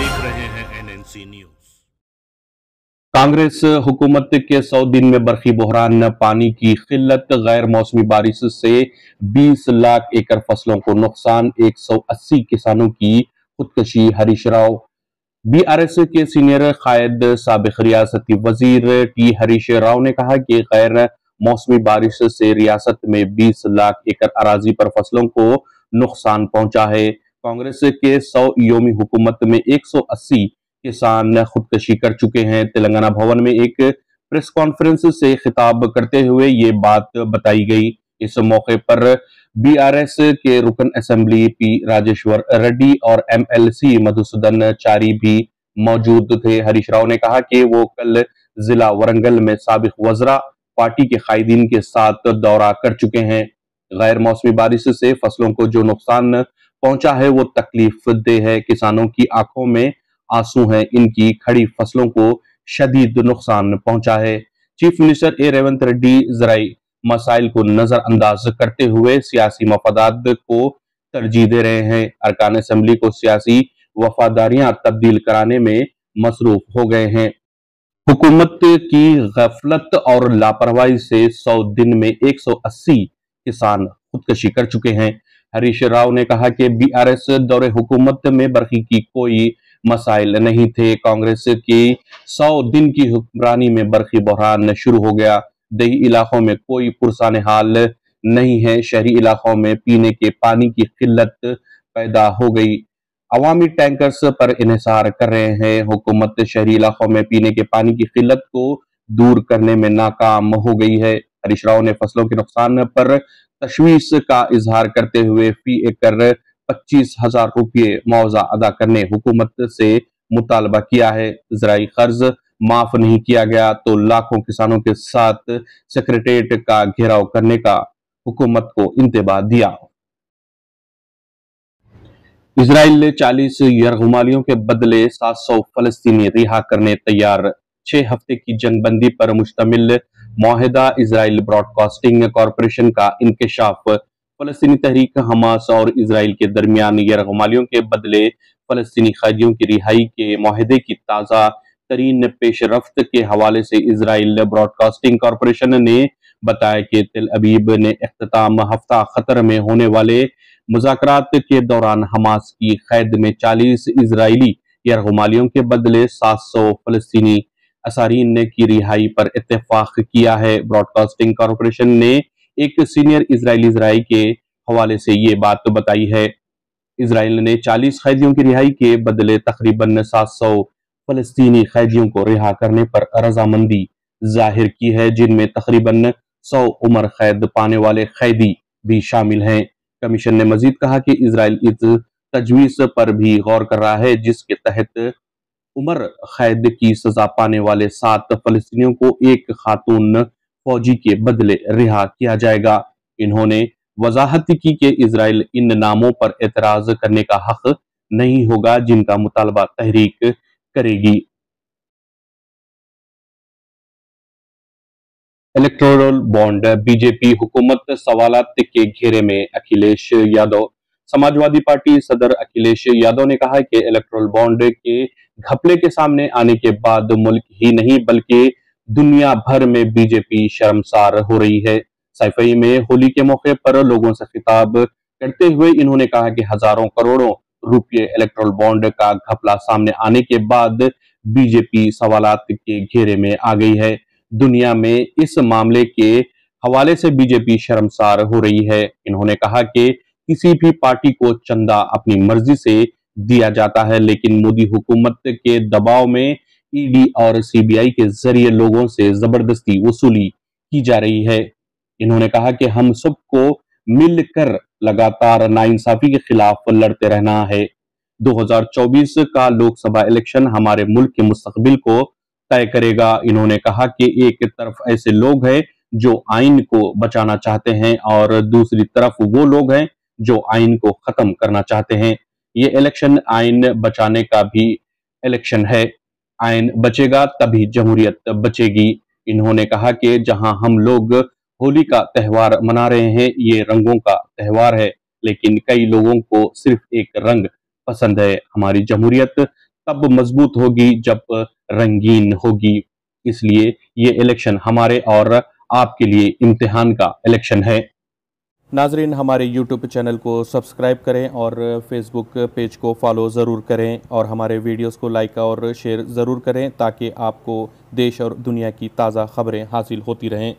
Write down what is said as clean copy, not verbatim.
देख रहे हैं एनएनसी न्यूज। कांग्रेस हुकूमत के 100 दिन में बरखी बहरान, पानी की किल्लत, गैर मौसमी बारिश से 20 लाख एकड़ फसलों को नुकसान, 180 किसानों की खुदकशी। हरीश राव। बीआरएस के सीनियर कायद साबिक रियासती वजीर टी हरीश राव ने कहा कि गैर मौसमी बारिश से रियासत में 20 लाख एकड़ अराजी पर फसलों को नुकसान पहुंचा है। कांग्रेस के 100 योमी हुकूमत में 180 किसान खुदकशी कर चुके हैं। तेलंगाना भवन में एक प्रेस कॉन्फ्रेंस से खिताब करते हुए ये बात बताई गई। इस मौके पर बीआरएस के रुकन असेंबली पी राजेश्वर रेड्डी और एमएलसी मधुसूदन चारी भी मौजूद थे। हरीश राव ने कहा कि वो कल जिला वरंगल में साबिक वज़रा पार्टी के कायदीन के साथ दौरा कर चुके हैं। गैर मौसमी बारिश से फसलों को जो नुकसान पहुंचा है वो तकलीफ देह है। किसानों की आंखों में आंसू हैं। इनकी खड़ी फसलों को शदीद नुकसान पहुंचा है। Chief minister A Revanth Reddy ज़राई मसाइल को नजरअंदाज करते हुए सियासी मफादात को तरजीह दे रहे हैं। अरकान असेंबली को सियासी वफादारियां तब्दील कराने में मसरूफ हो गए हैं। हुकूमत की गफलत और लापरवाही से 100 दिन में 180 किसान खुदकशी कर चुके हैं। हरीश राव ने कहा कि बीआरएस दौरे हुकूमत में बरखी की कोई मसाइल नहीं थे। कांग्रेस की 100 दिन की हुक्मरानी में बरखी बहरान शुरू हो गया। देही इलाकों में कोई पुरसाने हाल नहीं है। शहरी इलाकों में पीने के पानी की किल्लत पैदा हो गई। अवामी टैंकर्स पर इन्हिसार कर रहे हैं। हुकूमत शहरी इलाकों में पीने के पानी की किल्लत को दूर करने में नाकाम हो गई है। हरीश राव ने फसलों के नुकसान पर तशवीश का इजहार करते हुए फी एकड़ 25,000 रुपये मुआवजा अदा करने हुकूमत से मुतालबा किया है। ज़राई कर्ज माफ नहीं किया गया तो लाखों किसानों के साथ सेक्रेटेरिएट का घेराव करने का हुकूमत को इंतबा दिया। इजराइल ने 40 यरगुमालियों के बदले 700 फलस्तीनी रिहा करने तैयार। 6 हफ्ते की जंगबंदी पर मुश्तमिल मुआहिदा इजराइल ब्रॉडकास्टिंग कॉरपोरेशन का इंकशाफ। फलस्तीनी तहरीक हमास और इजराइल के दरमियान यरगुमालियों के बदले फलस्तीनी कैदियों की रिहाई के मुआहिदे की ताज़ा तरीन पेशरफ्त के हवाले से इजराइल ब्रॉडकास्टिंग कॉरपोरेशन ने बताया कि तेल अबीब ने इख्तिताम हफ्ता कतर में होने वाले मुज़ाकरात के दौरान हमास की कैद में 40 इजरायली यरगुमालियों के बदले 700 फलस्तीनी असारीन की रिहाई पर इत्तेफाक किया है। ब्रॉडकास्टिंग कॉरपोरेशन ने एक सीनियर इजरायली ज़राई के हवाले से ये बात बताई है। इजराइल ने 40 कैदियों की रिहाई के बदले तकरीबन 700 फलस्तीनी कैदियों को रिहा करने पर रजामंदी जाहिर की है, जिनमें तकरीबन 100 उम्र कैद पाने वाले कैदी भी शामिल हैं। कमीशन ने मजीद कहा कि इजराइल इस तजवीज पर भी गौर कर रहा है जिसके तहत उम्र कैद की सजा पाने वाले 7 फलस्तीनियों को एक खातून फौजी के बदले रिहा किया जाएगा। इन्होंने वजाहत की कि इजराइल इन नामों पर एतराज करने का हक नहीं होगा जिनका मुतालबा तहरीक करेगी। इलेक्टोरल बॉन्ड, बीजेपी हुकूमत सवालात के घेरे में, अखिलेश यादव। समाजवादी पार्टी सदर अखिलेश यादव ने कहा कि इलेक्टोरल बॉन्ड के घपले के सामने आने के बाद मुल्क ही नहीं बल्कि दुनिया भर में बीजेपी शर्मसार हो रही है। सैफई में होली के मौके पर लोगों से खिताब करते हुए इन्होंने कहा कि हजारों करोड़ों रुपये इलेक्टोरल बॉन्ड का घपला सामने आने के बाद बीजेपी सवालात के घेरे में आ गई है। दुनिया में इस मामले के हवाले से बीजेपी शर्मसार हो रही है। इन्होंने कहा कि किसी भी पार्टी को चंदा अपनी मर्जी से दिया जाता है, लेकिन मोदी हुकूमत के दबाव में ईडी और सीबीआई के जरिए लोगों से जबरदस्ती वसूली की जा रही है। इन्होंने कहा कि हम सबको मिलकर लगातार नाइंसाफी के खिलाफ लड़ते रहना है। 2024 का लोकसभा इलेक्शन हमारे मुल्क के मुस्तकबिल को तय करेगा। इन्होंने कहा कि एक तरफ ऐसे लोग हैं जो आइन को बचाना चाहते हैं और दूसरी तरफ वो लोग हैं जो आइन को खत्म करना चाहते हैं। ये इलेक्शन आइन बचाने का भी इलेक्शन है। आइन बचेगा तभी जमहूरियत बचेगी। इन्होंने कहा कि जहां हम लोग होली का त्यौहार मना रहे हैं, ये रंगों का त्यौहार है, लेकिन कई लोगों को सिर्फ एक रंग पसंद है। हमारी जमहूरियत तब मजबूत होगी जब रंगीन होगी। इसलिए ये इलेक्शन हमारे और आपके लिए इम्तिहान का इलेक्शन है। नाजरीन, हमारे यूट्यूब चैनल को सब्सक्राइब करें और फेसबुक पेज को फॉलो ज़रूर करें और हमारे वीडियोस को लाइक और शेयर ज़रूर करें ताकि आपको देश और दुनिया की ताज़ा खबरें हासिल होती रहें।